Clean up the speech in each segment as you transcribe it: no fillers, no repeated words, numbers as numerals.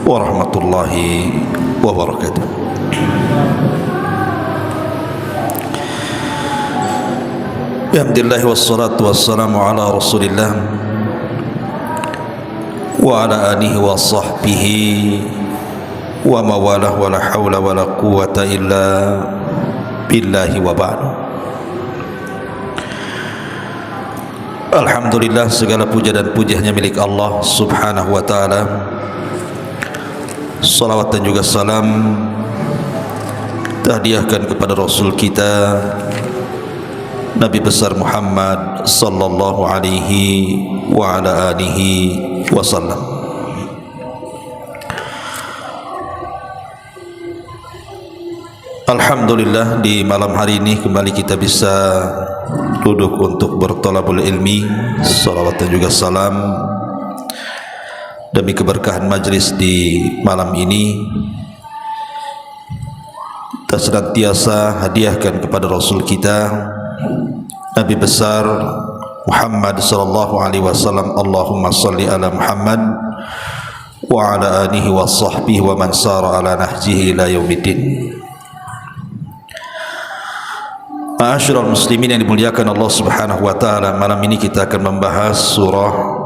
warahmatullahi wabarakatuh. Alhamdulillah wassalatu wassalamu ala Rasulillah wa ala alihi wa sahbihi wa mawalah wa la hawla wa la quwwata illa billahi wa ba'd. Alhamdulillah, segala puja dan pujiannya milik Allah subhanahu wa ta'ala. Salawat dan juga salam tahdiahkan kepada Rasul kita Nabi besar Muhammad sallallahu alaihi wa ala alihi wasallam. Alhamdulillah, di malam hari ini kembali kita bisa duduk untuk bertolabul ilmi. Salawat dan juga salam demi keberkahan majlis di malam ini kita senantiasa hadiahkan kepada Rasul kita Nabi besar Muhammad sallallahu alaihi wasallam. Allahumma salli ala Muhammad wa ala alihi wa sahbihi wa man sara ala nahjihi ila yaumiddin. Ma'asyiral muslimin yang dimuliakan Allah subhanahu wa ta'ala, malam ini kita akan membahas surah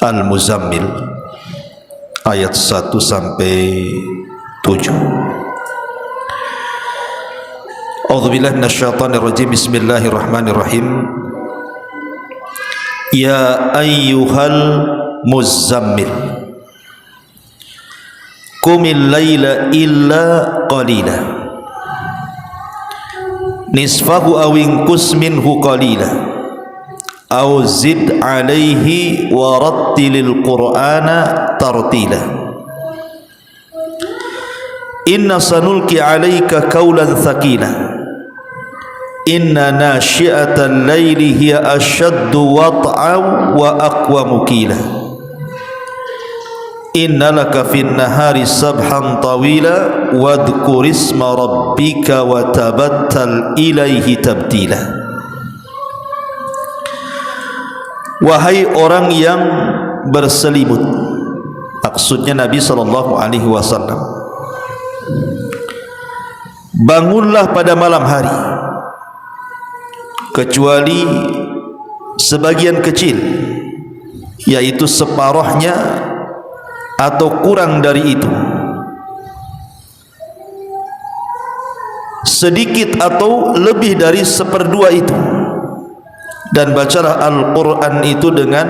Al-Muzammil ayat 1 sampai 7. A'udzubillahi minasyaitonir rajim. Bismillahirrahmanirrahim. Ya ayyuhal muzammil qumil laila illa qalila nisfahu aw inqus minhu qalila aw zid alaihi wa rattilil qur'ana tartila. Inna sanulqi alaika qawlan thaqila inna nashi'atal laili hiya ashaddu wat'an wa aqwamu qila inna laka fin nahari sabhan tawila wadhkur isma rabbika wa tabattal ilaihi tabtila. Wahai orang yang berselimut, maksudnya Nabi sallallahu alaihi wasallam, bangunlah pada malam hari kecuali sebagian kecil, yaitu separuhnya atau kurang dari itu, sedikit atau lebih dari seperdua itu, dan bacalah Al-Quran itu dengan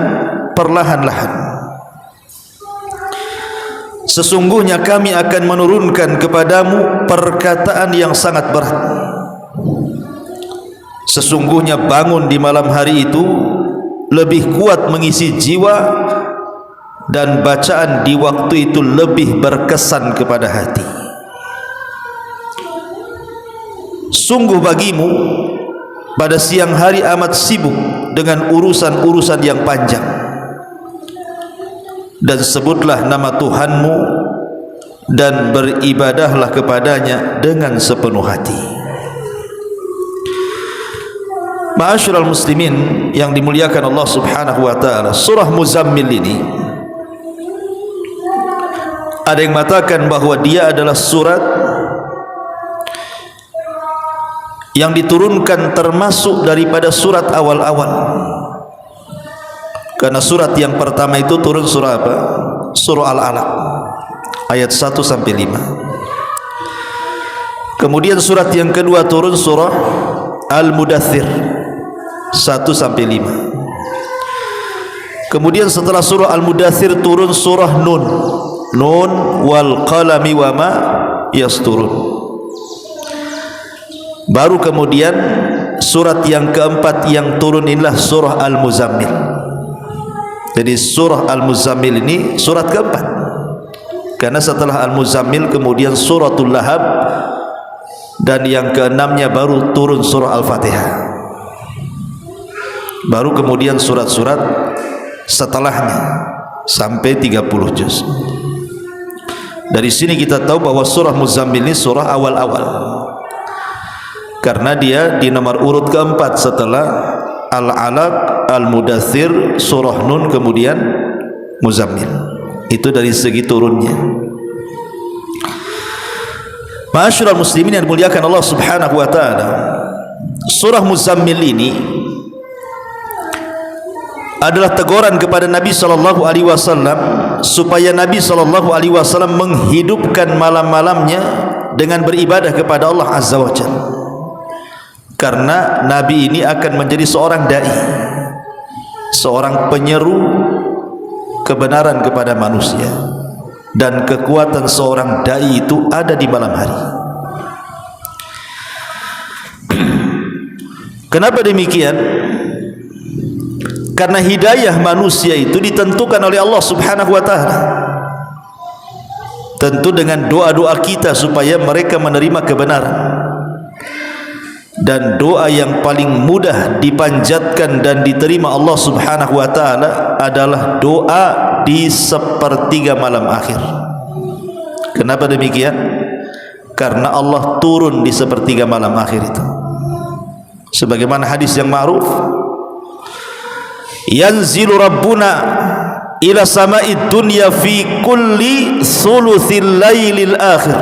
perlahan-lahan. Sesungguhnya kami akan menurunkan kepadamu perkataan yang sangat berat. Sesungguhnya bangun di malam hari itu lebih kuat mengisi jiwa, dan bacaan di waktu itu lebih berkesan kepada hati. Sungguh bagimu pada siang hari amat sibuk dengan urusan-urusan yang panjang, dan sebutlah nama Tuhanmu dan beribadahlah kepadanya dengan sepenuh hati. Ma'asyiral muslimin yang dimuliakan Allah subhanahu wa ta'ala, surah Muzammil ini ada yang mengatakan bahwa dia adalah surat yang diturunkan termasuk daripada surat awal-awal, karena surat yang pertama itu turun surah apa? Surah Al-Alaq ayat 1 sampai 5. Kemudian surat yang kedua turun surah Al-Mudaththir 1 sampai 5. Kemudian setelah surah Al-Mudaththir turun surah Nun wal qalami wa ma yasturun. Baru kemudian surat yang keempat yang turun inilah surah Al-Muzammil. Jadi surah Al-Muzammil ini surat keempat, karena setelah Al-Muzammil kemudian suratul Lahab, dan yang keenamnya baru turun surah Al-Fatihah. Baru kemudian surat-surat setelahnya sampai 30 juz. Dari sini kita tahu bahwa surah Muzammil ini surah awal-awal, karena dia di nomor urut keempat setelah Al-Alaq, Al-Mudaththir, surah Nun, kemudian Muzammil. Itu dari segi turunnya. Ma'asyiral muslimin yang dimuliakan Allah Subhanahu wa taala, surah Muzammil ini adalah teguran kepada Nabi sallallahu alaihi wasallam supaya Nabi sallallahu alaihi wasallam menghidupkan malam-malamnya dengan beribadah kepada Allah Azza wa Jalla. Karena Nabi ini akan menjadi seorang dai, seorang penyeru kebenaran kepada manusia, dan kekuatan seorang dai itu ada di malam hari. Kenapa demikian? Karena hidayah manusia itu ditentukan oleh Allah Subhanahu wa taala. Tentu dengan doa-doa kita supaya mereka menerima kebenaran. Dan doa yang paling mudah dipanjatkan dan diterima Allah Subhanahu wa taala adalah doa di sepertiga malam akhir. Kenapa demikian? Karena Allah turun di sepertiga malam akhir itu. Sebagaimana hadis yang ma'ruf, yanzilu rabbuna ila sama'id dunya fi kulli thuluthil lailil akhir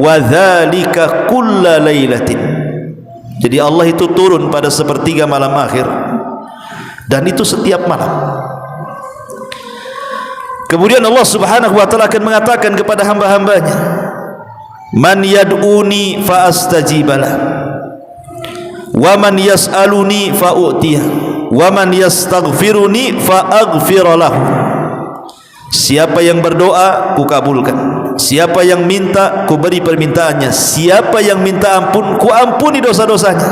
wa dhalika kulla lailatin. Jadi Allah itu turun pada sepertiga malam akhir, dan itu setiap malam. Kemudian Allah Subhanahu wa taala akan mengatakan kepada hamba-hambanya, man yad'uni fa astajibalah, wa man yas'aluni fa u'tiyah, wa man yastaghfiruni fa aghfiralah. Siapa yang berdoa, ku kabulkan. Siapa yang minta, ku beri permintaannya. Siapa yang minta ampun, ku ampuni dosa-dosanya.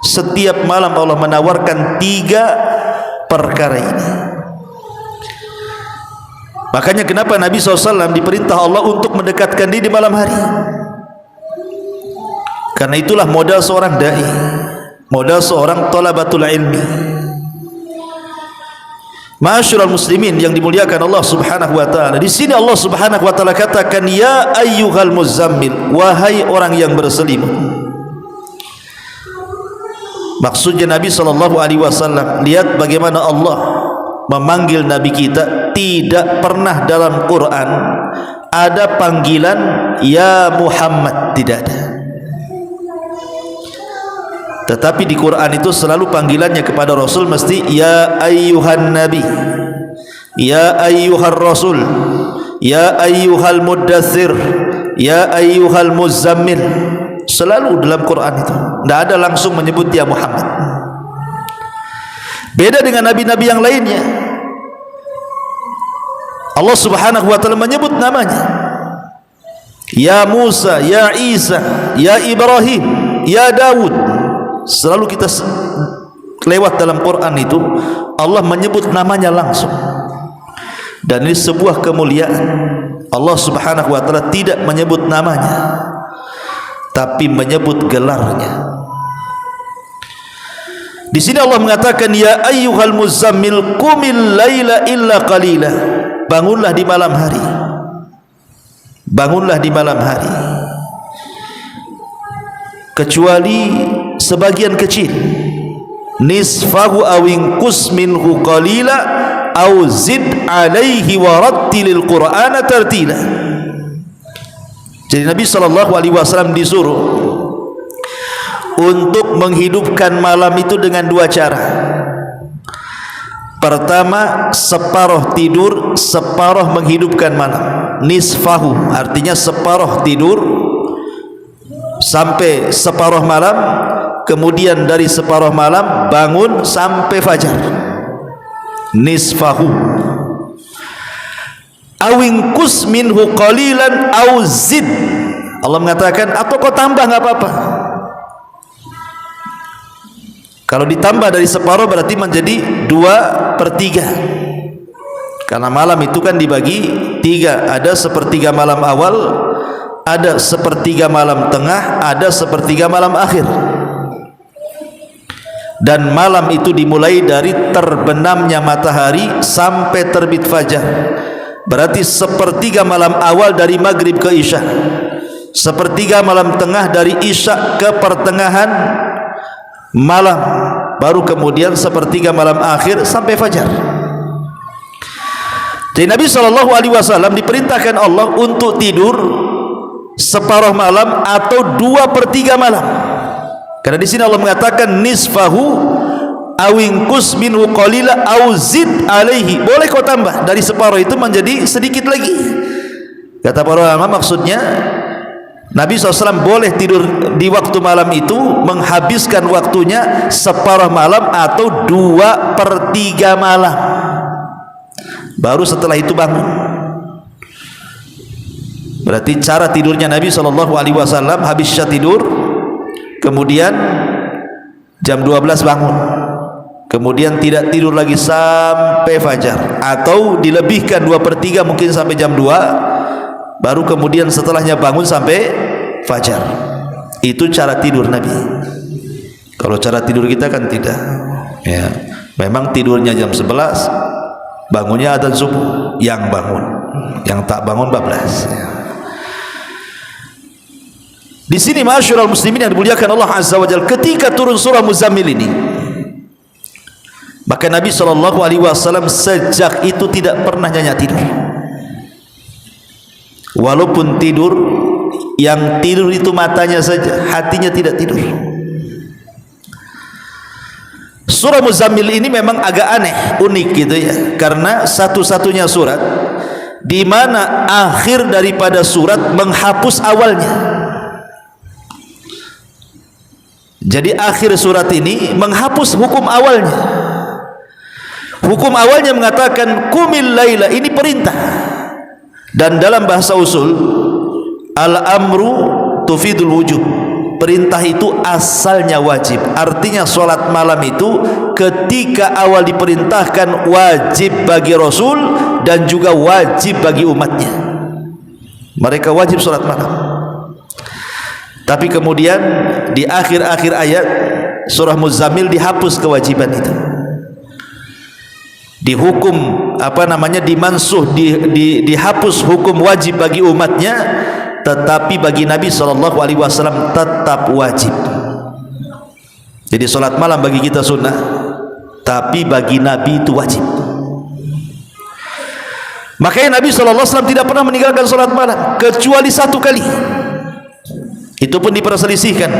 Setiap malam Allah menawarkan 3 perkara ini. Makanya kenapa Nabi SAW diperintah Allah untuk mendekatkan diri di malam hari? Karena itulah modal seorang dai, modal seorang talabatul ilmi. Ma'asyiral muslimin yang dimuliakan Allah Subhanahu wa taala, di sini Allah Subhanahu wa taala katakan, ya ayyuhal muzammil, wahai orang yang berselimut. Maksudnya Nabi sallallahu alaihi wasallam, lihat bagaimana Allah memanggil Nabi kita. Tidak pernah dalam Quran ada panggilan ya Muhammad, tidak ada. Tetapi di Quran itu selalu panggilannya kepada Rasul mesti ya ayyuhan nabi, ya ayyuhar rasul, ya ayyuhal muddathir, ya ayyuhal muzammil. Selalu dalam Quran itu tidak ada langsung menyebut ya Muhammad. Beda dengan nabi-nabi yang lainnya, Allah Subhanahu wa taala menyebut namanya, ya Musa, ya Isa, ya Ibrahim, ya Daud. Selalu kita lewat dalam Quran itu Allah menyebut namanya langsung, dan ini sebuah kemuliaan. Allah Subhanahu wa taala tidak menyebut namanya, tapi menyebut gelarnya. Di sini Allah mengatakan, ya ayyuhal muzammil qumil laila illa qalila. Bangunlah di malam hari, bangunlah di malam hari, kecuali sebagian kecil. Nisfahu awinqus minhu qalila aw zid alaihi warattilil qur'ana tartila. Jadi Nabi sallallahu alaihi wasallam disuruh untuk menghidupkan malam itu dengan 2 cara. Pertama, separuh tidur, separuh menghidupkan malam. Nisfahu artinya separuh tidur sampai separuh malam, kemudian dari separuh malam bangun sampai fajar. Nisfahu awinqus minhu qalilan aw zid. Allah mengatakan, atau kau tambah enggak apa-apa. Kalau ditambah dari separuh berarti menjadi 2/3. Karena malam itu kan dibagi 3, ada sepertiga malam awal, ada sepertiga malam tengah, ada sepertiga malam akhir. Dan malam itu dimulai dari terbenamnya matahari sampai terbit fajar. Berarti sepertiga malam awal dari maghrib ke isya, sepertiga malam tengah dari isya ke pertengahan malam, baru kemudian sepertiga malam akhir sampai fajar. Jadi Nabi SAW diperintahkan Allah untuk tidur separuh malam atau 2/3 malam. Karena di sini Allah mengatakan nisfahu awingkus minhu qalila au zid alaihi. Boleh kau tambah dari separuh itu menjadi sedikit lagi. Kata para ulama maksudnya Nabi SAW boleh tidur di waktu malam itu, menghabiskan waktunya separuh malam atau 2/3 malam. Baru setelah itu bangun. Berarti cara tidurnya Nabi SAW, habis isya tidur, kemudian jam 12 bangun, kemudian tidak tidur lagi sampai fajar, atau dilebihkan 2/3 mungkin sampai jam 2, baru kemudian setelahnya bangun sampai fajar. Itu cara tidur Nabi. Kalau cara tidur kita kan tidak, ya, memang tidurnya jam 11, bangunnya adzan subuh, yang bangun, yang tak bangun bablas. Di sini ma'asyiral muslimin yang dimuliakan Allah Azza wa Jalla, ketika turun surah Muzammil ini, maka Nabi SAW sejak itu tidak pernah nyenyak tidur. Walaupun tidur, yang tidur itu matanya saja, hatinya tidak tidur. Surah Muzammil ini memang agak aneh, unik gitu ya, karena satu-satunya surat di mana akhir daripada surat menghapus awalnya. Jadi akhir surat ini menghapus hukum awalnya. Hukum awalnya mengatakan qumil laila, ini perintah. Dan dalam bahasa usul, al-amru tufidul wujub. Perintah itu asalnya wajib. Artinya solat malam itu ketika awal diperintahkan wajib bagi Rasul dan juga wajib bagi umatnya. Mereka wajib solat malam. Tapi kemudian di akhir-akhir ayat surah Muzammil dihapus kewajiban itu. Dihukum dimansuh, dihapus hukum wajib bagi umatnya, tetapi bagi Nabi SAW tetap wajib. Jadi solat malam bagi kita sunnah, tapi bagi Nabi itu wajib. Makanya Nabi SAW tidak pernah meninggalkan solat malam kecuali 1 kali. Itu pun diperselisihkan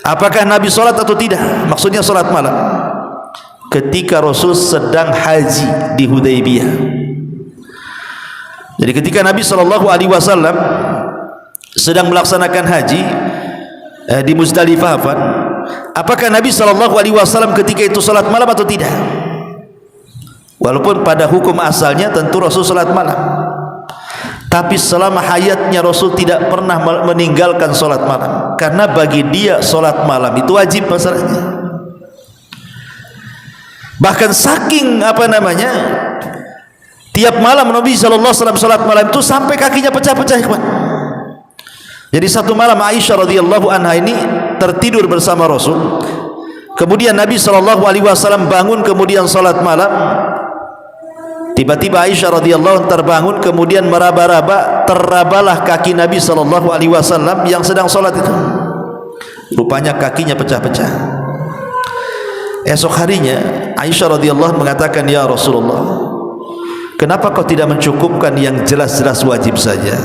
apakah Nabi sholat atau tidak, maksudnya sholat malam, ketika Rasul sedang haji di Hudaybiyah. Jadi ketika Nabi SAW sedang melaksanakan haji di Muzdalifah, apakah Nabi SAW ketika itu sholat malam atau tidak? Walaupun pada hukum asalnya tentu Rasul sholat malam, tapi selama hayatnya Rasul tidak pernah meninggalkan solat malam, karena bagi dia solat malam itu wajib masalahnya. Bahkan saking tiap malam Nabi SAW solat malam itu sampai kakinya pecah-pecah. Jadi satu malam Aisyah radhiyallahu anha ini tertidur bersama Rasul, kemudian Nabi SAW bangun kemudian solat malam. Tiba-tiba Aisyah radhiyallahu anha terbangun, kemudian meraba-raba, terabalah kaki Nabi SAW yang sedang sholat itu. Rupanya kakinya pecah-pecah. Esok harinya Aisyah radhiyallahu anha mengatakan, ya Rasulullah, kenapa kau tidak mencukupkan yang jelas-jelas wajib saja?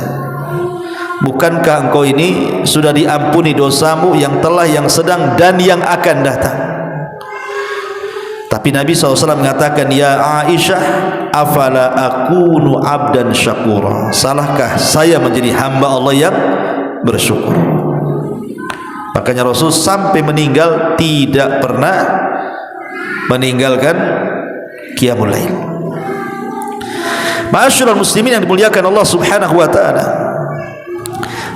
Bukankah engkau ini sudah diampuni dosamu yang telah, yang sedang, dan yang akan datang? Tapi Nabi SAW mengatakan, ya Aisyah, afala akunu abdan syakura, salahkah saya menjadi hamba Allah yang bersyukur? Makanya Rasul sampai meninggal tidak pernah meninggalkan qiyamul lail. Ma'asyiral muslimin yang dimuliakan Allah Subhanahu wa taala,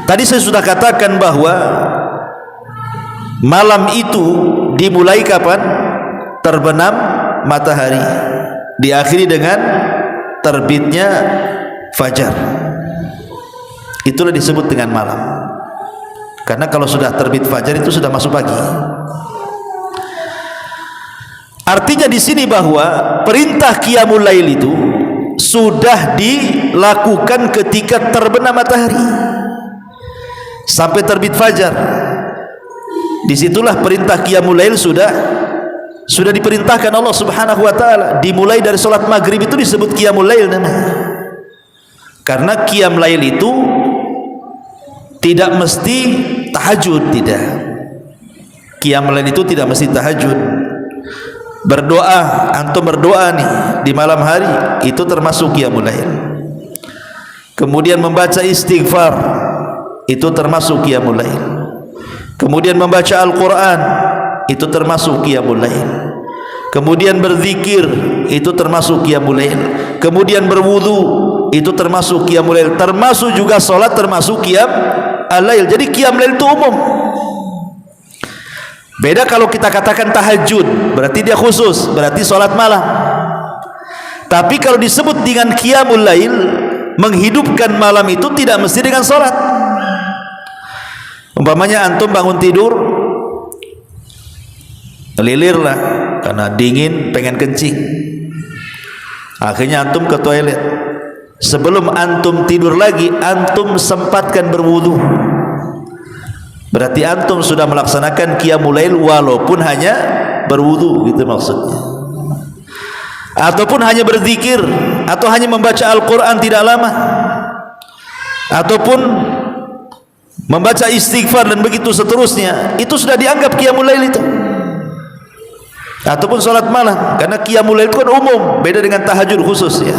tadi saya sudah katakan bahwa malam itu dimulai kapan? Terbenam matahari, diakhiri dengan terbitnya fajar. Itulah disebut dengan malam. Karena kalau sudah terbit fajar itu sudah masuk pagi. Artinya di sini bahwa perintah qiyamul lail itu sudah dilakukan ketika terbenam matahari sampai terbit fajar. Disitulah perintah qiyamul lail sudah sudah diperintahkan Allah Subhanahu wa taala. Dimulai dari salat maghrib itu disebut qiyamul lail namanya. Karena qiyam lail itu tidak mesti tahajud, tidak. Qiyam lail itu tidak mesti tahajud. Berdoa, antum berdoa nih di malam hari, itu termasuk qiyamul lail. Kemudian membaca istighfar, itu termasuk qiyamul lail. Kemudian membaca Al-Quran, itu termasuk qiyamul lail. Kemudian berzikir, itu termasuk qiyamul lail. Kemudian berwudu, itu termasuk qiyamul lail. Termasuk juga solat, termasuk qiyam al-lail. Jadi qiyam lail itu umum. Beda kalau kita katakan tahajud, berarti dia khusus, berarti solat malam. Tapi kalau disebut dengan qiyamul lail, menghidupkan malam itu tidak mesti dengan solat. Umpamanya antum bangun tidur, lilir lah karena dingin, pengen kencing, akhirnya antum ke toilet. Sebelum antum tidur lagi, antum sempatkan berwudu, berarti antum sudah melaksanakan qiyamul lail walaupun hanya berwudu, gitu maksudnya. Ataupun hanya berzikir, atau hanya membaca Al-Quran tidak lama, ataupun membaca istighfar dan begitu seterusnya, itu sudah dianggap qiyamul lail itu. Ataupun salat malam, karena qiyamul lail itu kan umum, beda dengan tahajud khusus ya.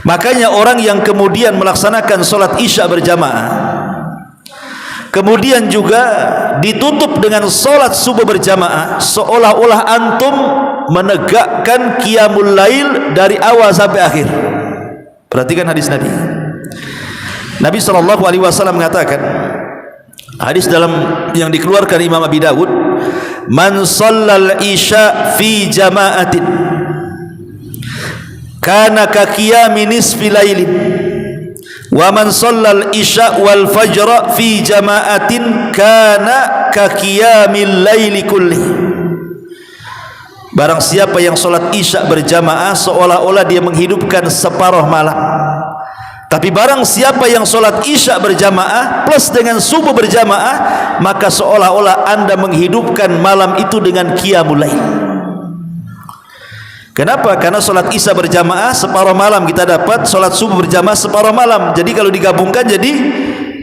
Makanya orang yang kemudian melaksanakan salat isya berjamaah, kemudian juga ditutup dengan salat subuh berjamaah, seolah-olah antum menegakkan qiyamul lail dari awal sampai akhir. Perhatikan hadis Nabi. Nabi SAW mengatakan, hadis dalam yang dikeluarkan Imam Abi Dawud, man shallal isya fi jama'atin kana ka qiyami nisfi lailin, wa man shallal isya wal fajra fi jama'atin kana ka qiyamil laili kulli. Barang siapa yang salat isya berjamaah, seolah-olah dia menghidupkan separuh malam. Tapi barang siapa yang solat isya berjamaah plus dengan subuh berjamaah, maka seolah-olah anda menghidupkan malam itu dengan qiyamul lail. Kenapa? Karena solat isya berjamaah separuh malam kita dapat, solat subuh berjamaah separuh malam. Jadi kalau digabungkan jadi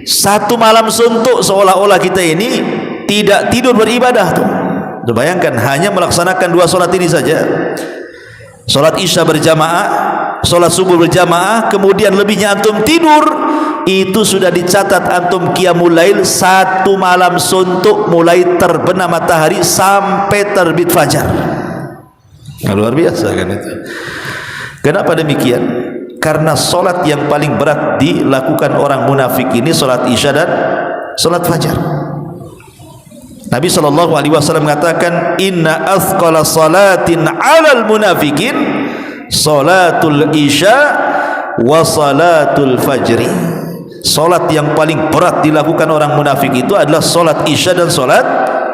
satu malam suntuk, seolah-olah kita ini tidak tidur beribadah tuh. Bayangkan hanya melaksanakan dua solat ini saja, solat isya berjamaah, solat subuh berjamaah, kemudian lebihnya antum tidur, itu sudah dicatat antum qiyamul lail satu malam suntuk, mulai terbenam matahari sampai terbit fajar. Nah, luar biasa kan itu. Kenapa demikian? Karena solat yang paling berat dilakukan orang munafik ini solat isya dan solat fajar. Nabi SAW mengatakan, inna athqala salatin alal munafikin salatul isya wa salatul fajri. Salat yang paling berat dilakukan orang munafik itu adalah salat isya dan salat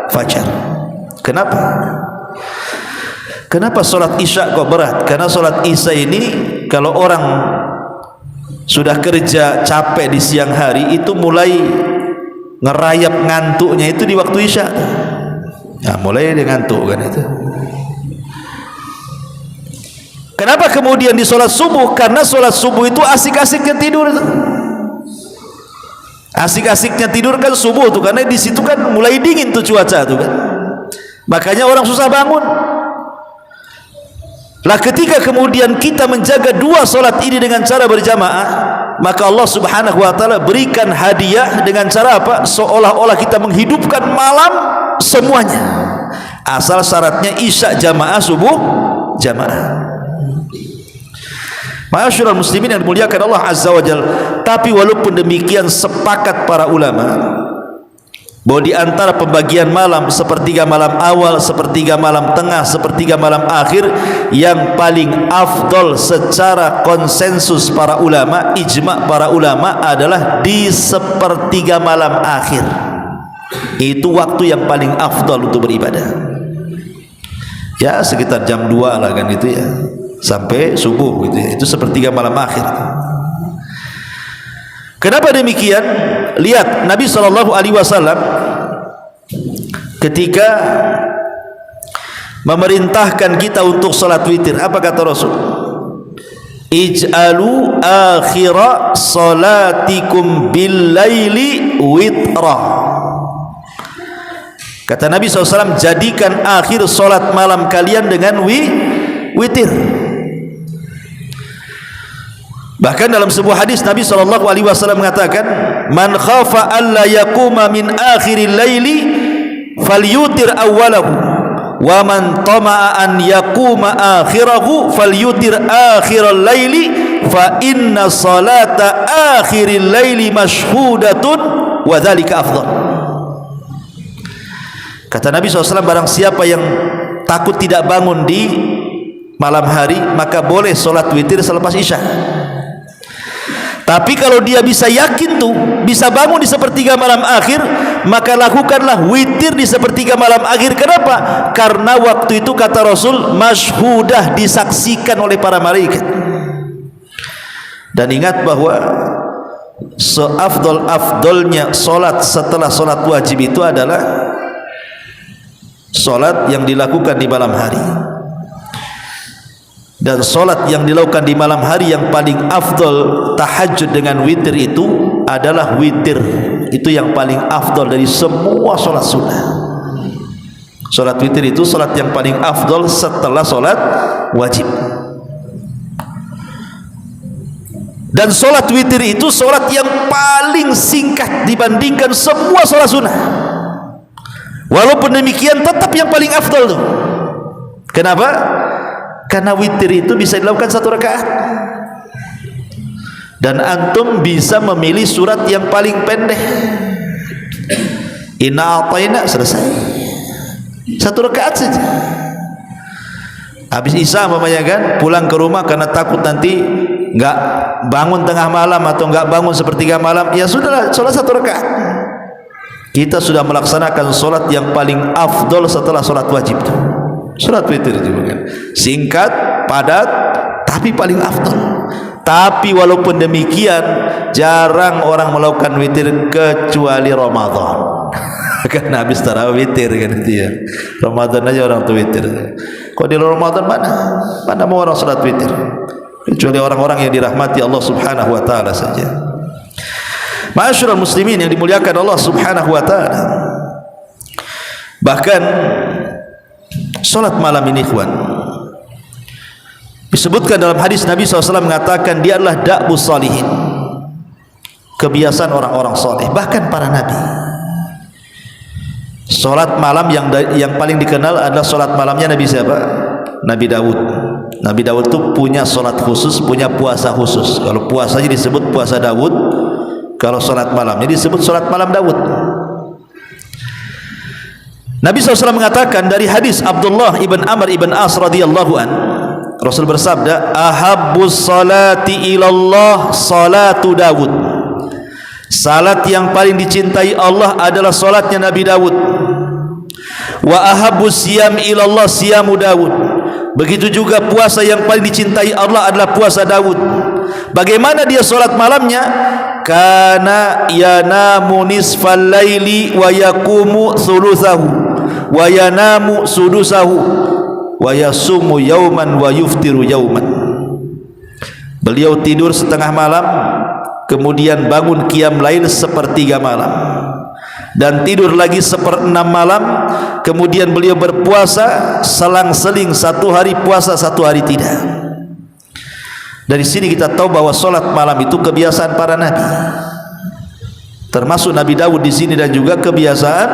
fajar. Kenapa? Kenapa salat isya kok berat? Karena salat isya ini kalau orang sudah kerja capek di siang hari, itu mulai ngerayap ngantuknya itu di waktu isya. Nah, mulai dia ngantuk kan itu. Kenapa kemudian di sholat subuh? Karena sholat subuh itu asik-asiknya tidur itu. Asik-asiknya tidur kan subuh tuh, karena di situ kan mulai dingin tuh cuaca tuh kan. Makanya orang susah bangun. Lah ketika kemudian kita menjaga dua sholat ini dengan cara berjamaah, maka Allah Subhanahu wa taala berikan hadiah dengan cara apa? Seolah-olah kita menghidupkan malam semuanya. Asal syaratnya isya jamaah, subuh jamaah. Ma'asyiral muslimin yang dimuliakan Allah Azza wa Jalla. Tapi walaupun demikian, sepakat para ulama bahwa di antara pembagian malam, sepertiga malam awal, sepertiga malam tengah, sepertiga malam akhir, yang paling afdol secara konsensus para ulama, ijma para ulama, adalah di sepertiga malam akhir. Itu waktu yang paling afdol untuk beribadah. Ya sekitar jam 2 lah kan itu ya, sampai subuh gitu ya. Itu sepertiga malam akhir. Kenapa demikian? Lihat Nabi SAW ketika memerintahkan kita untuk salat witir. Apa kata Rasul? Ij'alu akhira salatikum bil laili witra. Kata Nabi SAW, jadikan akhir salat malam kalian dengan witir. Bahkan dalam sebuah hadis Nabi SAW mengatakan, man khafa alla yakuma min akhiril laili falyutir awwalahu, wa man tama'a an yakuma akhirahu falyutir akhiral laili, fa inna salata akhiril laili mashhudatun wa dzalika afdal. Kata Nabi SAW, barang siapa yang takut tidak bangun di malam hari, maka boleh solat witir selepas isya. Tapi kalau dia bisa yakin tuh bisa bangun di sepertiga malam akhir, maka lakukanlah witir di sepertiga malam akhir. Kenapa? Karena waktu itu kata Rasul, masyhudah, disaksikan oleh para malaikat. Dan ingat bahwa seafdol-afdolnya solat setelah solat wajib itu adalah solat yang dilakukan di malam hari. Dan solat yang dilakukan di malam hari yang paling afdol, tahajud dengan witir, itu adalah witir. Itu yang paling afdol dari semua solat sunnah. Solat witir itu solat yang paling afdol setelah solat wajib. Dan solat witir itu solat yang paling singkat dibandingkan semua solat sunnah. Walaupun demikian tetap yang paling afdol tuh. Kenapa? Karena witir itu bisa dilakukan 1 rakaat. Dan antum bisa memilih surat yang paling pendek. Inna a'tayna, selesai. 1 rakaat saja. Habis isya mamanya kan, pulang ke rumah karena takut nanti enggak bangun tengah malam atau enggak bangun sepertiga malam, ya sudahlah, salat 1 rakaat. Kita sudah melaksanakan solat yang paling afdol setelah solat wajib itu. Solat witir juga kan, singkat, padat, tapi paling afdol. Tapi walaupun demikian, jarang orang melakukan witir kecuali Ramadan. Karena habis tarawih witir kan itu ya. Ramadan aja orang tuh witir. Kok di Ramadan mana mau orang solat witir? Kecuali orang-orang yang dirahmati Allah Subhanahu wa taala saja. Ma'asyiral muslimin yang dimuliakan Allah Subhanahu wa taala. Bahkan solat malam ini, ikhwan, disebutkan dalam hadis Nabi SAW mengatakan dia adalah da'bus salihin, kebiasaan orang-orang soleh, bahkan para nabi. Solat malam yang paling dikenal adalah solat malamnya Nabi siapa? Nabi Daud. Nabi Daud itu punya solat khusus, punya puasa khusus. Kalau puasanya disebut puasa Daud, kalau solat malamnya disebut solat malam Daud. Nabi SAW mengatakan dari hadis Abdullah ibn Amr ibn As radhiyallahu an, Rasul bersabda, ahabbus salati ilallah salatu Dawud. Salat yang paling dicintai Allah adalah salatnya Nabi Dawud. Wa ahabbus siyam ilallah siyamu Dawud. Begitu juga puasa yang paling dicintai Allah adalah puasa Dawud. Bagaimana dia salat malamnya? Kana yanamu nisfal laili wa yaqumu thuluthahu wa yanamu sudusahu wa yasumu yauman wa yuftiru yauman. Beliau tidur setengah malam, kemudian bangun qiyam lail sepertiga malam, dan tidur lagi 1/6 malam, kemudian beliau berpuasa selang-seling, 1 hari puasa 1 hari tidak. Dari sini kita tahu bahwa solat malam itu kebiasaan para nabi, termasuk Nabi Daud di sini, dan juga kebiasaan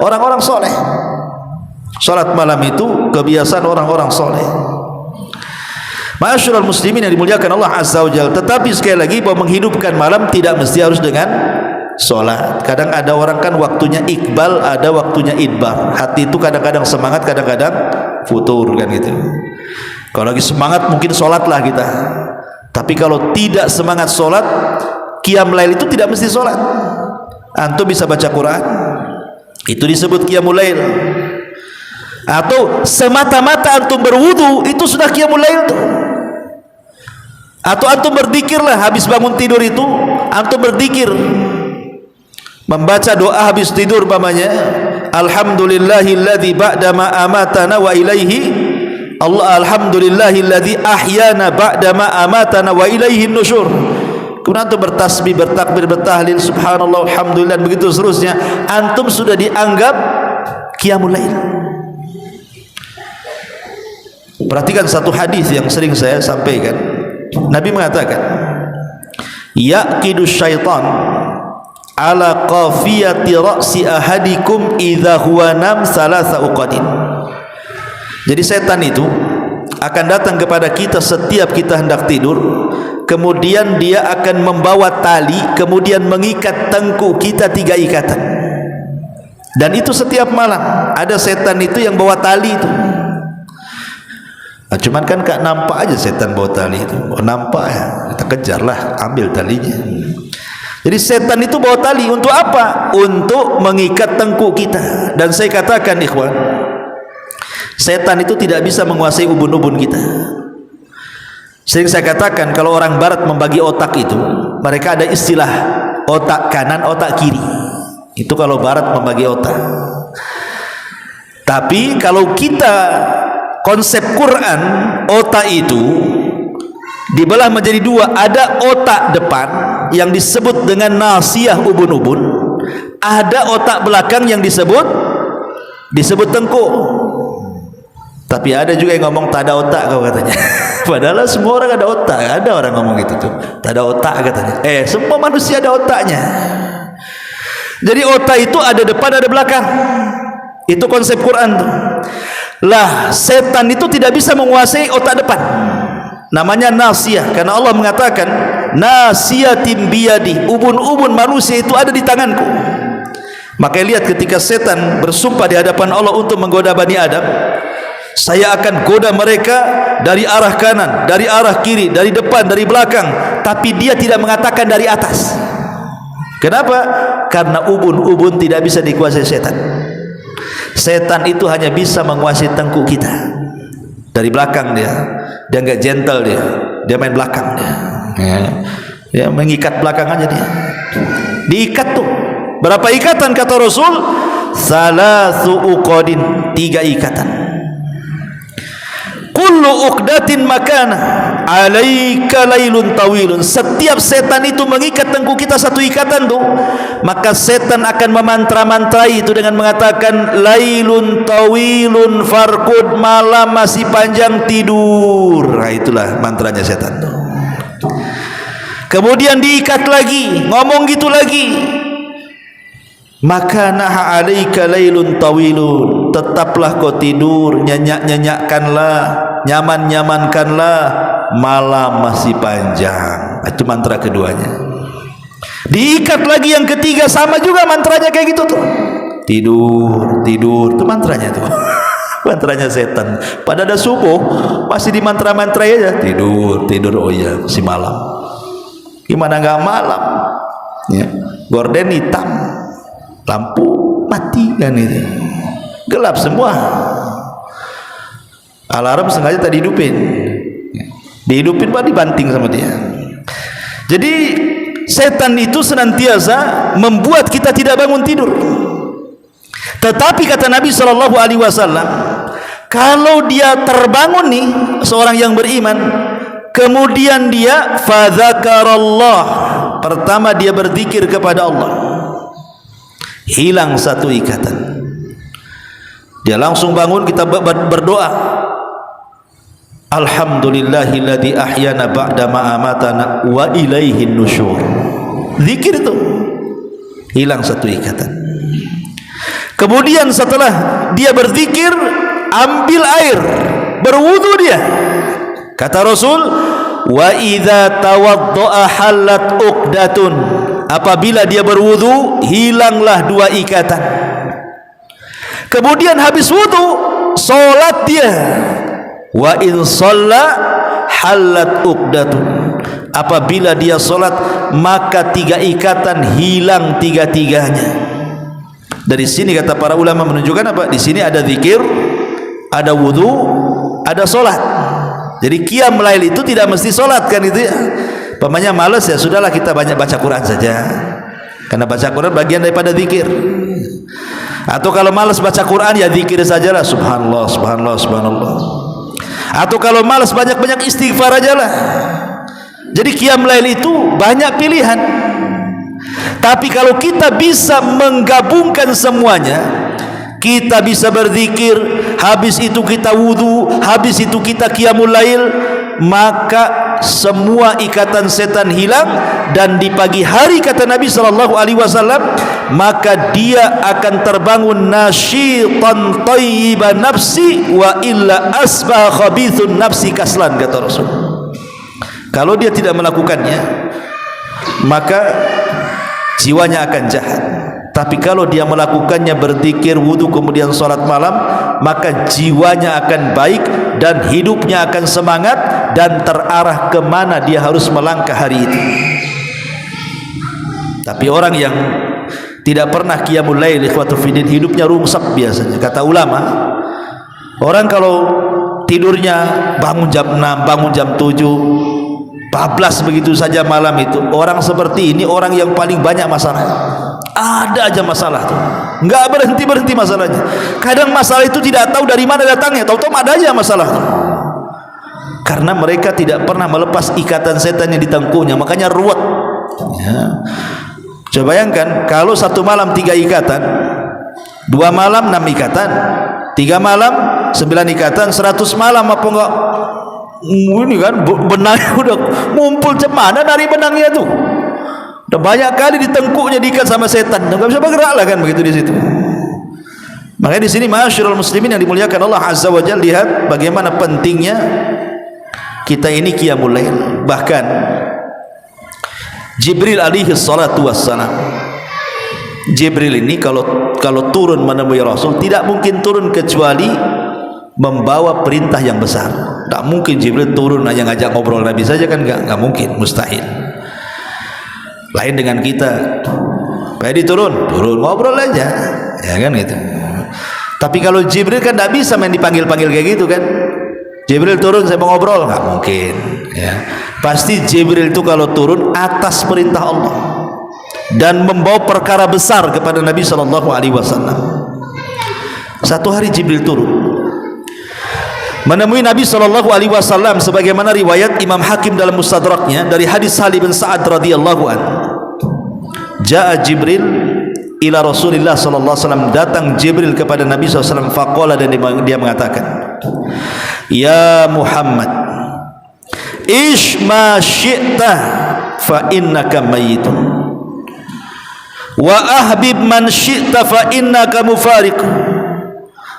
orang-orang soleh. Solat malam itu kebiasaan orang-orang soleh. Ma'asyiral muslimin yang dimuliakan Allah Azza wa Jalla. Tetapi sekali lagi, bahwa menghidupkan malam tidak mesti harus dengan solat. Kadang ada orang kan waktunya iqbal, ada waktunya idbar. Hati itu kadang-kadang semangat, kadang-kadang futur kan gitu. Kalau lagi semangat mungkin solatlah kita. Tapi kalau tidak semangat solat, qiyam lail itu tidak mesti solat. Antum bisa baca Quran, itu disebut qiyamul lail. Atau semata-mata antum berwudu, itu sudah qiyamul lail tuh. Atau antum berzikirlah habis bangun tidur, itu antum berzikir, membaca doa habis tidur umpamanya, alhamdulillahilladzi ba'da ma amatana wa ilaihi alhamdulillahilladzi ahyana ba'da ma amatana wa ilaihi nusyur. Kemudian antum bertasbih, bertakbir, bertahlil, subhanallah, alhamdulillah, begitu seterusnya. Antum sudah dianggap qiyamul lail. Perhatikan satu hadis yang sering saya sampaikan. Nabi mengatakan, yaqidu syaitan ala qafiyati ra'si ahadikum idza huwa nam salasa uqadin. Jadi setan itu akan datang kepada kita setiap kita hendak tidur, kemudian dia akan membawa tali, kemudian mengikat tengkuk kita 3 ikatan. Dan itu setiap malam ada setan itu yang bawa tali itu. Nah, cuman kan gak nampak aja setan bawa tali itu. Oh, nampak ya, kita kejarlah, ambil talinya. Jadi setan itu bawa tali untuk apa? Untuk mengikat tengkuk kita. Dan saya katakan ikhwan, setan itu tidak bisa menguasai ubun-ubun kita. Sering saya katakan, kalau orang barat membagi otak itu, mereka ada istilah otak kanan, otak kiri. Itu kalau barat membagi otak. Tapi kalau kita konsep Quran, otak itu dibelah menjadi 2. Ada otak depan yang disebut dengan nasiyah ubun-ubun, ada otak belakang yang disebut tengkuk. Tapi ada juga yang ngomong tak ada otak kau katanya. Padahal semua orang ada otak. Ada orang ngomong gitu tuh, tak ada otak katanya. Semua manusia ada otaknya. Jadi otak itu ada depan, ada belakang. Itu konsep Quran tuh. Lah, setan itu tidak bisa menguasai otak depan. Namanya nasiyah, karena Allah mengatakan nasiyatin biyadi, ubun-ubun manusia itu ada di tanganku. Maka lihat ketika setan bersumpah di hadapan Allah untuk menggoda Bani Adam, saya akan goda mereka dari arah kanan, dari arah kiri, dari depan, dari belakang. Tapi dia tidak mengatakan dari atas. Kenapa? Karena ubun-ubun tidak bisa dikuasai setan. Setan itu hanya bisa menguasai tengkuk kita dari belakang. Dia nggak gentle, dia main belakang dia mengikat belakang aja, dia diikat tuh. Berapa ikatan kata Rasul? Salasu uqadin, 3 ikatan. Kullu uqdatin makana alaika lailun tawilun. Setiap setan itu mengikat tengkuk kita 1 ikatan tuh, maka setan akan memantra-mantrai itu dengan mengatakan lailun tawilun farqud, malam masih panjang, tidur. Nah, itulah mantranya setan tuh. Kemudian diikat lagi, ngomong gitu lagi, maka naha alaika lailun tawilun, tetaplah kau tidur, nyenyak-nyenyakkanlah, nyaman-nyamankanlah, malam masih panjang. Itu mantra keduanya. Diikat lagi yang ketiga, sama juga mantranya kayak gitu tuh. Tidur, tidur, itu mantranya tuh. Mantranya setan. Pada ada subuh masih di mantra-mantra aja. Tidur, tidur, oh iya masih malam. Gimana nggak malam? Ya, gorden hitam, lampu mati kan itu, gelap semua. Alarm sengaja tadi dihidupin pak, dibanting sama dia. Jadi setan itu senantiasa membuat kita tidak bangun tidur. Tetapi kata Nabi SAW, kalau dia terbangun nih, seorang yang beriman, kemudian dia fadzakarallah, pertama dia berzikir kepada Allah, hilang 1 ikatan. Dia langsung bangun, kita berdoa, alhamdulillahilladzi ahyana ba'da ma amatana wa ilaihin nusyur. Zikir itu hilang 1 ikatan. Kemudian setelah dia berzikir, ambil air, berwudu dia. Kata Rasul, wa idza tawaddaa halat uqdatun, apabila dia berwudu hilanglah 2 ikatan. Kemudian habis wudu salat dia, wa in shalla halat uqdatun, apabila dia salat maka 3 ikatan hilang 3-tiganya. Dari sini kata para ulama menunjukkan apa? Di sini ada zikir, ada wudu, ada salat. Jadi qiyam lail itu tidak mesti salat kan itu ya. Pamannya malas ya sudahlah kita banyak baca Quran saja. Karena baca Quran bagian daripada zikir. Atau kalau malas baca Quran, ya zikir sajalah, subhanallah, subhanallah, subhanallah. Atau kalau malas banyak-banyak istighfar ajalah. Jadi qiyam lail itu banyak pilihan. Tapi kalau kita bisa menggabungkan semuanya, kita bisa berzikir, habis itu kita wudu, habis itu kita qiyamul lail, maka semua ikatan setan hilang. Dan di pagi hari kata Nabi SAW, maka dia akan terbangun nasyitan thayyiban nafsi, wa illa asbah khabithun nafsi kaslan, kata Rasul. Kalau dia tidak melakukannya, maka jiwanya akan jahat. Tapi kalau dia melakukannya, berzikir, wudu, kemudian salat malam, maka jiwanya akan baik dan hidupnya akan semangat dan terarah kemana dia harus melangkah hari itu. Tapi orang yang tidak pernah qiyamul lail, ikhwatu fiddin, hidupnya rungsek biasanya. Kata ulama, orang kalau tidurnya bangun jam 6, bangun jam 7, bablas begitu saja malam itu, orang seperti ini orang yang paling banyak masalah. Ada aja masalah tuh, nggak berhenti masalahnya. Kadang masalah itu tidak tahu dari mana datangnya, tahu-tahu ada aja masalah tuh. Karena mereka tidak pernah melepas ikatan setan yang ditengkuhnya, makanya ruwet ya. Coba bayangkan kalau satu malam 3 ikatan, 2 malam 6 ikatan, 3 malam 9 ikatan, 100 malam apa enggak? Ini kan benangnya udah ngumpul, cemana dari benangnya tuh. Udah banyak kali ditengkuknya diikat sama setan, enggak bisa bergerak lah kan begitu di situ. Makanya di sini ma'asyiral muslimin yang dimuliakan Allah Azza wa Jalla, lihat bagaimana pentingnya kita ini qiyamul lail. Bahkan Jibril alaihi salatu wassalam, Jibril ini kalau turun menemui Rasul, tidak mungkin turun kecuali membawa perintah yang besar. Tak mungkin Jibril turun hanya ngajak ngobrol Nabi saja kan, enggak mungkin, mustahil. Lain dengan kita, Pak turun ngobrol aja, ya kan gitu. Tapi kalau Jibril kan tidak bisa main dipanggil-panggil kayak gitu kan. Jibril turun saya mau ngobrol, nggak mungkin ya. Pasti Jibril itu kalau turun atas perintah Allah dan membawa perkara besar kepada Nabi SAW. Satu hari Jibril turun menemui Nabi SAW, sebagaimana riwayat Imam Hakim dalam Mustadraknya dari hadis Sahal bin Sa'ad radhiyallahu anhu. Ja'a Jibril ila Rasulillah SAW, datang Jibril kepada Nabi SAW, faqala, dan dia mengatakan, ya Muhammad, ish ma syi'ta fa innaka mayyitun, wa ahbib man syi'ta fa innaka mufariq,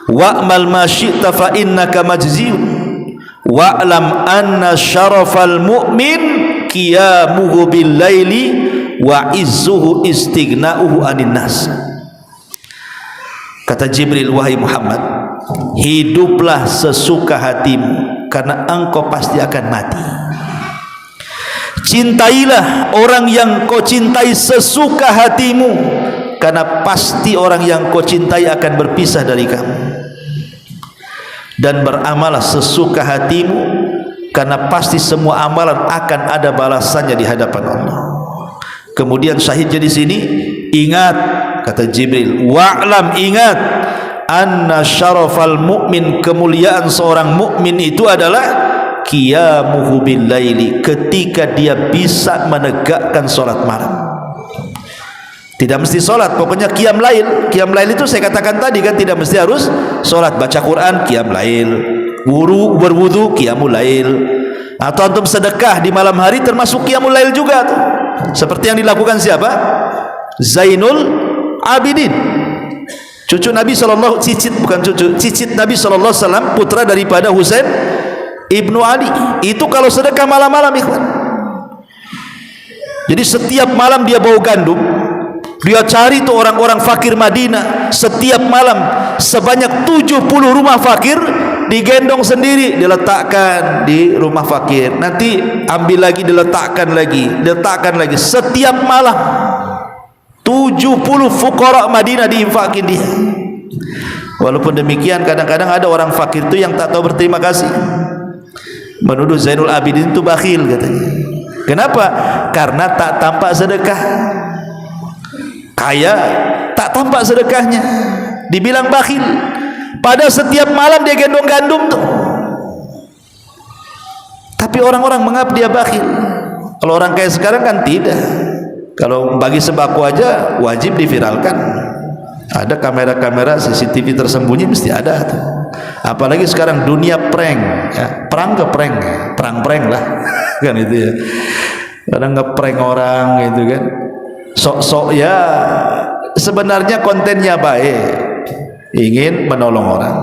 wa'mal ma syi'ta fa innaka majziyun, wa'lam anna syarafal mu'min qiyamuhu bil laili wa izzuhu istighna'uhu anin nas. Kata Jibril, wahai Muhammad, hiduplah sesuka hatimu karena engkau pasti akan mati. Cintailah orang yang kau cintai sesuka hatimu karena pasti orang yang kau cintai akan berpisah dari kamu. Dan beramallah sesuka hatimu karena pasti semua amalan akan ada balasannya di hadapan Allah. Kemudian syahidnya di sini, ingat, kata Jibril, wa'lam, ingat, anna syarafal mu'min, kemuliaan seorang mukmin itu adalah qiyamuhu bil laili, ketika dia bisa menegakkan salat malam. Tidak mesti salat, pokoknya qiyam lail. Qiyam lail itu saya katakan tadi kan, tidak mesti harus salat, baca Quran qiyam lail, berwudu qiyamul lail, atau antum sedekah di malam hari termasuk qiyamul lail juga tuh. Seperti yang dilakukan siapa? Zainul Abidin, cucu Nabi sallallahu, cicit Nabi sallallahu alaihi wasallam, putra daripada Husain ibnu Ali. Itu kalau sedekah malam-malam, ikhwan. Jadi setiap malam dia bawa gandum, dia cari tuh orang-orang fakir Madinah, setiap malam sebanyak 70 rumah fakir digendong sendiri, diletakkan di rumah fakir, nanti ambil lagi, diletakkan lagi, setiap malam 70 fuqara Madinah diinfakin dia. Walaupun demikian, kadang-kadang ada orang fakir itu yang tak tahu berterima kasih, menuduh Zainul Abidin itu bakhil katanya. Kenapa? Karena tak tampak sedekah. Kaya tak tampak sedekahnya, dibilang bakhil. Pada setiap malam dia gendong gandum tuh. Tapi orang-orang menganggap dia bakhil. Kalau orang kaya sekarang kan tidak. Kalau bagi sembako aja wajib diviralkan. Ada kamera-kamera CCTV tersembunyi mesti ada tuh. Apalagi sekarang dunia prank, ya, perang ke prank, perang-prank lah, kan itu ya. Kadang ngeprank orang gitu kan. Sok-sok ya sebenarnya kontennya baik, ingin menolong orang.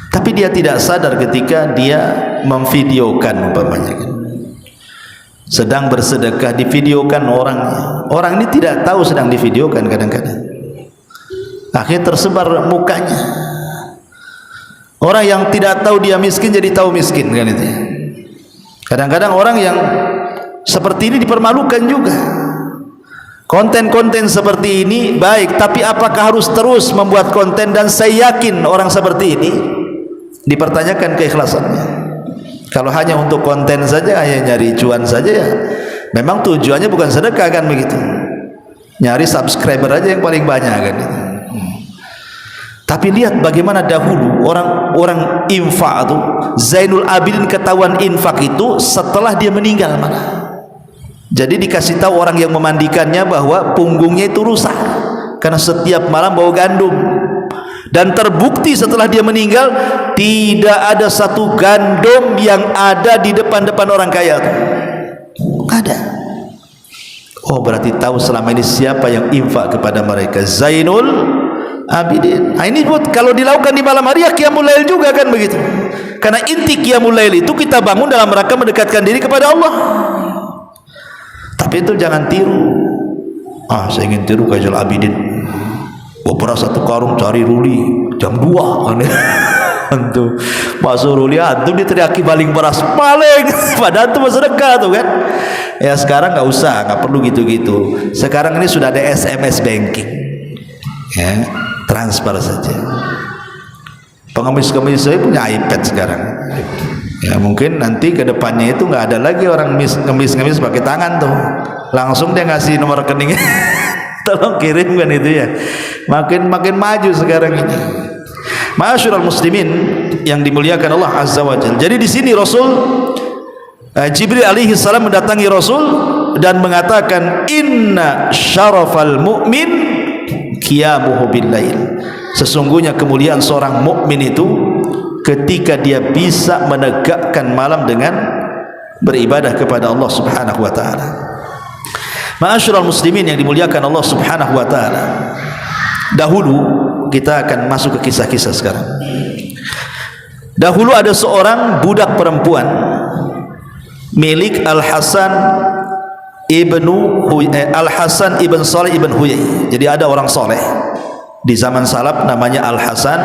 Tapi dia tidak sadar ketika dia memvideokan umpamanya kan. Sedang bersedekah divideokan orangnya. Orang ini tidak tahu sedang divideokan kadang-kadang. Akhirnya tersebar mukanya. Orang yang tidak tahu dia miskin jadi tahu miskin kan itu. Kadang-kadang orang yang seperti ini dipermalukan juga. Konten-konten seperti ini baik, tapi apakah harus terus membuat konten? Dan saya yakin orang seperti ini dipertanyakan keikhlasannya. Kalau hanya untuk konten saja, hanya nyari cuan saja ya, memang tujuannya bukan sedekah kan begitu. Nyari subscriber aja yang paling banyak kan itu. Tapi lihat bagaimana dahulu orang-orang infak itu, Zainul Abidin ketahuan infak itu setelah dia meninggal mana. Jadi dikasih tahu orang yang memandikannya bahwa punggungnya itu rusak karena setiap malam bawa gandum. Dan terbukti setelah dia meninggal tidak ada satu gandum yang ada di depan-depan orang kaya itu. Ada. Oh, berarti tahu selama ini siapa yang infak kepada mereka. Zainul Abidin. Nah, ini buat kalau dilakukan di malam hari ya qiyamul lail juga kan begitu. Karena inti qiyamul lail itu kita bangun dalam rangka mendekatkan diri kepada Allah. Tapi itu jangan tiru. Ah, saya ingin tiru kayak Zainul Abidin. Beras satu karung cari ruli jam 2 kan. Antum masuk ruli antum diteriaki baling beras paling padahal itu sedekah tuh kan. Ya sekarang enggak usah, enggak perlu gitu-gitu. Sekarang ini sudah ada SMS banking. Ya, transfer saja. Pengemis-kemis saya punya iPad sekarang. Ya mungkin nanti ke depannya itu enggak ada lagi orang ngemis-ngemis pakai tangan tuh. Langsung dia ngasih nomor rekeningnya. Tolong kirimkan itu ya. Makin maju sekarang ini. Ma'asyiral muslimin yang dimuliakan Allah Azza wa Jalla. Jadi di sini Rasul Jibril alaihi salam mendatangi Rasul dan mengatakan inna syarafal mu'min qiyamuhu bil lail. Sesungguhnya kemuliaan seorang mukmin itu ketika dia bisa menegakkan malam dengan beribadah kepada Allah Subhanahu wa taala. Ma'asyiral muslimin yang dimuliakan Allah Subhanahu wa taala. Dahulu kita akan masuk ke kisah-kisah sekarang. Dahulu ada seorang budak perempuan milik Al-Hasan ibn Saleh ibn Huyai. Jadi ada orang soleh di zaman salaf namanya Al-Hasan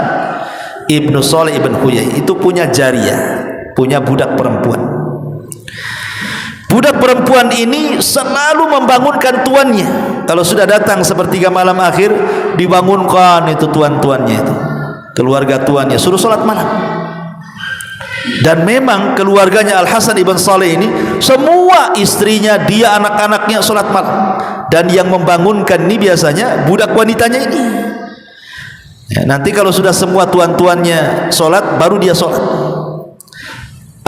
ibn Saleh ibn Huyai. Itu punya jariyah, punya budak perempuan. Budak perempuan ini selalu membangunkan tuannya. Kalau sudah datang sepertiga malam akhir, dibangunkan itu tuan-tuannya itu, keluarga tuannya, suruh sholat malam. Dan memang keluarganya Al-Hasan ibn Saleh ini semua istrinya, dia, anak-anaknya sholat malam. Dan yang membangunkan ini biasanya budak wanitanya ini. Ya, nanti kalau sudah semua tuan-tuannya sholat, baru dia sholat.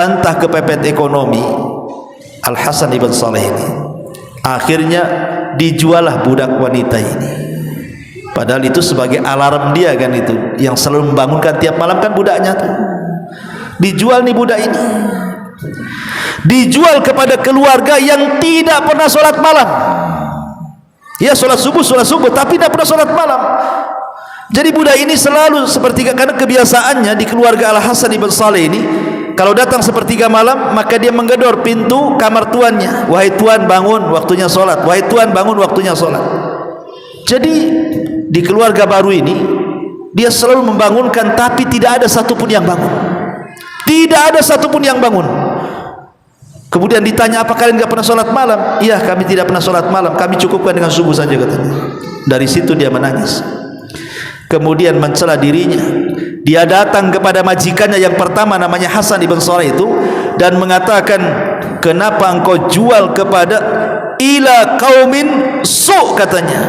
Entah kepepet ekonomi Al-Hasan ibn Saleh ini, akhirnya dijualah budak wanita ini. Padahal itu sebagai alarm dia kan itu, yang selalu membangunkan tiap malam kan budaknya tuh. Dijual nih budak ini, dijual kepada keluarga yang tidak pernah sholat malam. Ya sholat subuh tapi tidak pernah sholat malam. Jadi budak ini selalu seperti karena kebiasaannya di keluarga Al-Hasan ibn Saleh ini, kalau datang sepertiga malam maka dia menggedor pintu kamar tuannya. Wahai tuan bangun, waktunya sholat. Wahai tuan bangun, waktunya sholat. Jadi di keluarga baru ini dia selalu membangunkan, tapi tidak ada satupun yang bangun. Tidak ada satupun yang bangun. Kemudian ditanya, apa kalian tidak pernah sholat malam? Iya, kami tidak pernah sholat malam, kami cukupkan dengan subuh saja katanya. Dari situ dia menangis. Kemudian mencela dirinya. Dia datang kepada majikannya yang pertama namanya Hasan ibn Saleh itu dan mengatakan, kenapa engkau jual kepada ila qaumin su, katanya,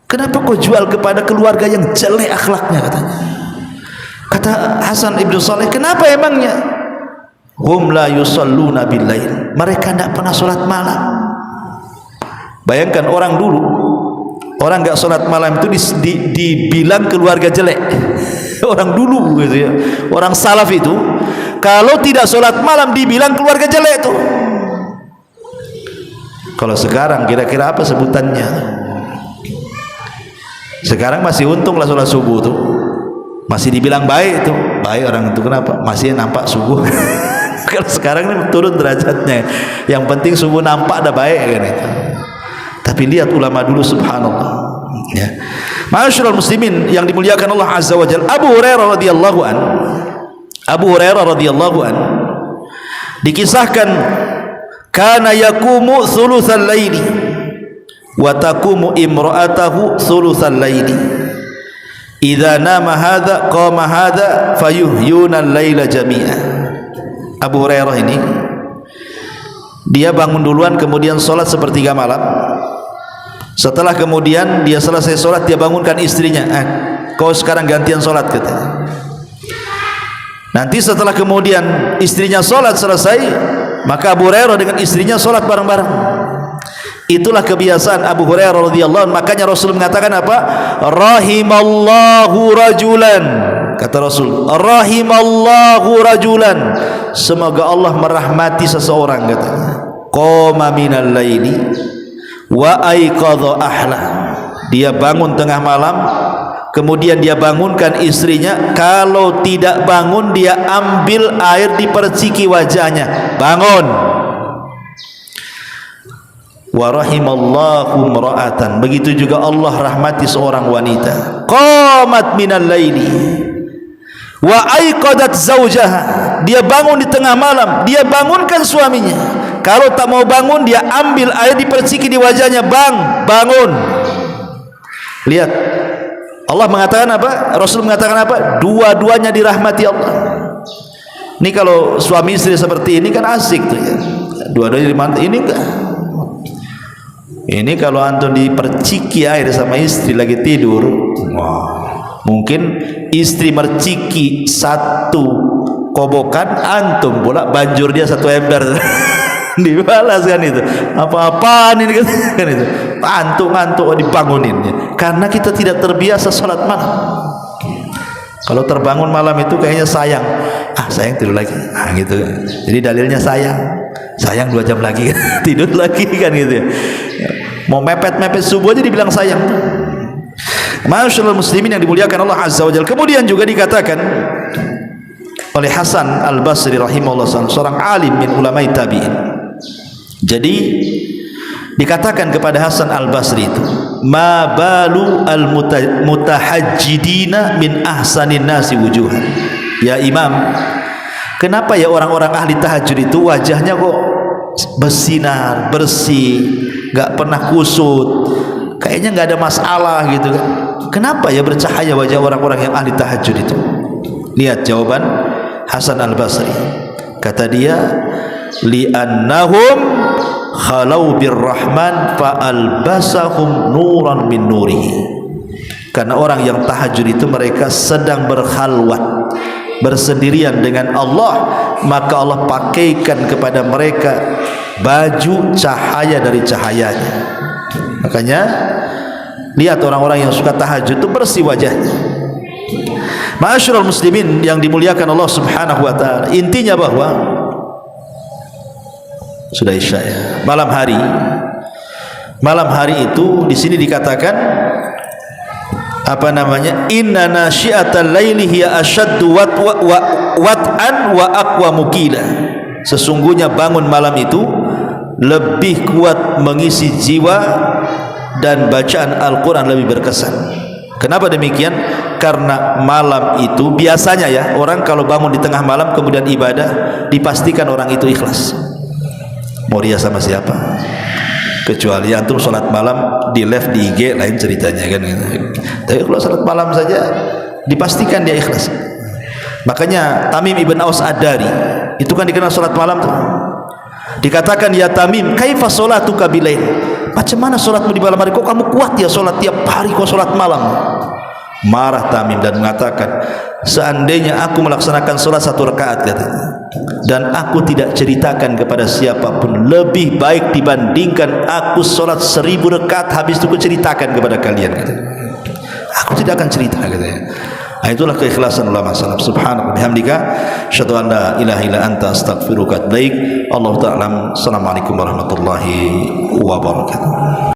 Kenapa kau jual kepada keluarga yang jelek akhlaknya, katanya. Kata Hasan ibn Saleh, kenapa emangnya? Hum la yusalluna bil lail, mereka tidak pernah sholat malam. Bayangkan orang dulu, orang enggak sholat malam itu dibilang keluarga jelek. Orang dulu gitu ya, orang salaf itu kalau tidak sholat malam dibilang keluarga jelek tuh. Kalau sekarang kira-kira apa sebutannya? Sekarang masih untung lah sholat subuh tuh, masih dibilang baik tuh, baik orang itu. Kenapa? Masih nampak subuh. Kalau sekarang ini turun derajatnya, yang penting subuh nampak dah baik kan itu. Tapi lihat ulama dulu, subhanallah ya. Ma'asyiral muslimin yang dimuliakan Allah azza wa jalla, Abu Hurairah radhiyallahu an dikisahkan kana yaqumu thulutsal laili wa taqumu imra'atahu thulutsal laili, idza nama hadza qama hadza fayuhyuna al-laila jami'a. Abu Hurairah ini dia bangun duluan, kemudian sholat sepertiga malam. Setelah kemudian dia selesai sholat, dia bangunkan istrinya, kau sekarang gantian sholat, katanya. Nanti setelah kemudian istrinya sholat selesai, maka Abu Hurairah dengan istrinya sholat bareng-bareng. Itulah kebiasaan Abu Hurairah radhiyallahu anhu. Makanya Rasul mengatakan apa? Rahimallahu rajulan, kata Rasul, rahimallahu rajulan, semoga Allah merahmati seseorang, katanya, qama minal laili wa aiqadha ahla, dia bangun tengah malam, kemudian dia bangunkan istrinya. Kalau tidak bangun, dia ambil air diperciki wajahnya, bangun. Wa rahimallahu imra'atan, begitu juga Allah rahmati seorang wanita, qamat minal laili wa aiqadat zaujaha, dia bangun di tengah malam, dia bangunkan suaminya. Kalau tak mau bangun, dia ambil air diperciki di wajahnya, bangun. Lihat, Allah mengatakan apa? Rasul mengatakan apa? Dua-duanya dirahmati Allah. Ini kalau suami istri seperti ini kan asik tuh ya, dua-duanya dirahmati. Ini enggak. Ini kalau antum diperciki air sama istri lagi tidur, wah, mungkin istri merciki satu kobokan, antum pula banjur dia satu ember. Dibalas kan itu. Apa-apaan ini kan itu. Ngantuk dibangunin. Karena kita tidak terbiasa salat malam. Kalau terbangun malam itu kayaknya sayang. Sayang tidur lagi. Gitu. Jadi dalilnya sayang 2 jam lagi tidur lagi kan gitu ya. Mau mepet-mepet subuh aja dibilang sayang. Masyaallah muslimin yang dimuliakan Allah azza wa jalla. Kemudian juga dikatakan oleh Hasan Al-Basri rahimahullah, seorang alim min ulama tabi'in. Jadi dikatakan kepada Hasan Al-Basri itu, ma balu al-mutahajjidina min ahsanin nasi wujuhan. Ya Imam, kenapa ya orang-orang ahli tahajud itu wajahnya kok bersinar, bersih, enggak pernah kusut, kayaknya enggak ada masalah gitu kan? Kenapa ya bercahaya wajah orang-orang yang ahli tahajud itu? Lihat jawaban Hasan Al-Basri. Kata dia, li'annahum khalau birrahman fa'albasahum nuran min nurihi. Karena orang yang tahajud itu mereka sedang berkhalwat, bersendirian dengan Allah, maka Allah pakaikan kepada mereka baju cahaya dari cahayanya. Makanya lihat orang-orang yang suka tahajud itu bersih wajahnya. Ma'asyiral muslimin yang dimuliakan Allah subhanahu wa ta'ala, intinya bahwa sudah isya ya, malam hari itu di sini dikatakan apa namanya, inna nasyiatal laili hiya asyaddu wat'an wa aqwa mukila. Sesungguhnya bangun malam itu lebih kuat mengisi jiwa dan bacaan Al-Quran lebih berkesan. Kenapa demikian? Karena malam itu biasanya ya, orang kalau bangun di tengah malam kemudian ibadah, dipastikan orang itu ikhlas. Mau dia sama siapa? Kecuali antum sholat malam di live di IG lain ceritanya kan gitu. Tapi kalau sholat malam saja dipastikan dia ikhlas. Makanya Tamim ibn Aus Ad-Dari itu kan dikenal sholat malam tuh. Dikatakan, ya Tamim, kaifa sholatuka bilail? macam mana solatmu di malam hari? Kok kamu kuat ya solat tiap hari, kok solat malam? Marah Tamim dan mengatakan, seandainya aku melaksanakan solat 1 rakaat katanya, dan aku tidak ceritakan kepada siapapun, lebih baik dibandingkan aku solat 1000 rakaat habis itu aku ceritakan kepada kalian katanya. Aku tidak akan cerita katanya. Itulah keikhlasan ulama salaf. Subhanallah bihamdika asyhadu an la ilaha illa anta astaghfiruka wa atubu ilaik. Allahu ta'ala. Assalamualaikum warahmatullahi wabarakatuh.